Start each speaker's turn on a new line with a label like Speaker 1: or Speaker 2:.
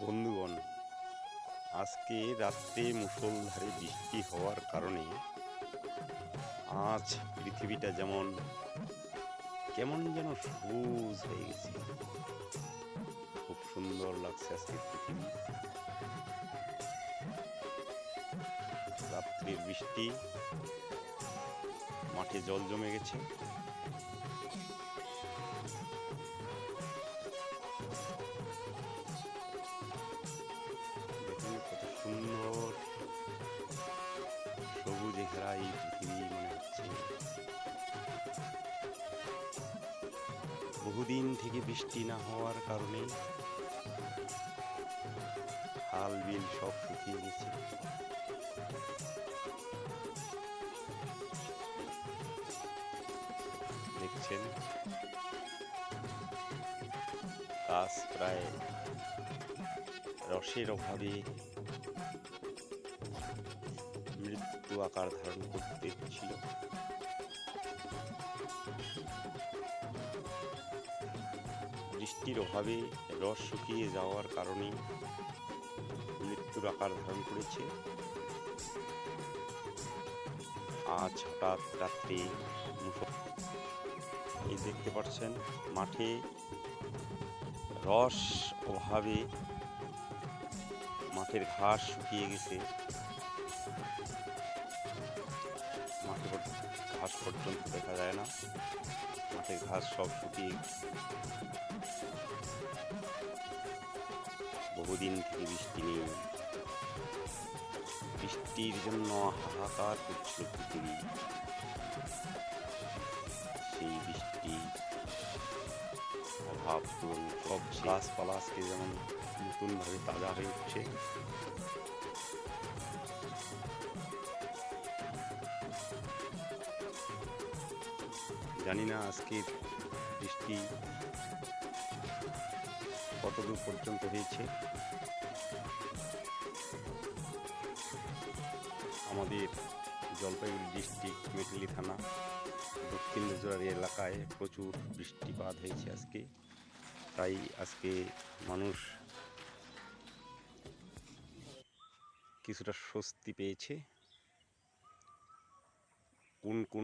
Speaker 1: বন্ধুগণ, আজকে রাত্রে মুষলধারে বৃষ্টি হওয়ার কারণে আজ পৃথিবীটা কেমন যেন সবুজ হয়ে গেছে। খুব সুন্দর লাগছে আজকে পৃথিবী। রাত্রির বৃষ্টি, মাঠে জল জমে গেছে। দেখুন কত সুন্দর সবুজে ঘেরা এই পৃথিবী মনে হচ্ছে। বহুদিন থেকে বৃষ্টি না হওয়ার কারণে খাল বিল সব শুকিয়ে গেছে। দেখছেন গাছ প্রায় রসের অভাবে মৃত্যু আকার ধারণ করতেছিল। বৃষ্টির অভাবে রস শুকিয়ে যাওয়ার কারণে মৃত্যুর আকার ধারণ করেছে। আজ হঠাৎ রাত্রে এই দেখতে পাচ্ছেন মাঠে রস অভাবে মাঠের ঘাস শুকিয়ে গেছে। মাঠে ঘাস পর্যন্ত দেখা যায় না, মাঠের ঘাস সব শুকিয়ে গেছে। বহুদিন থেকে বৃষ্টি নেই, বৃষ্টির জন্য হাহাকার করছিল পৃথিবী। সেই বৃষ্টি অভাব পূরণ সব গাছপালা আজকে যেমন নতুনভাবে তাজা হয়ে উঠছে। জানি না আজকের বৃষ্টি কতদূর পর্যন্ত হয়েছে। আমাদের জলপাইগুড়ি ডিস্ট্রিক্ট মেটলি থানা দক্ষিণ নজরারি এলাকায় প্রচুর বৃষ্টিপাত হয়েছে আজকে। তাই আজকে মানুষ কিছুটা স্বস্তি পেয়েছে। কোন কোন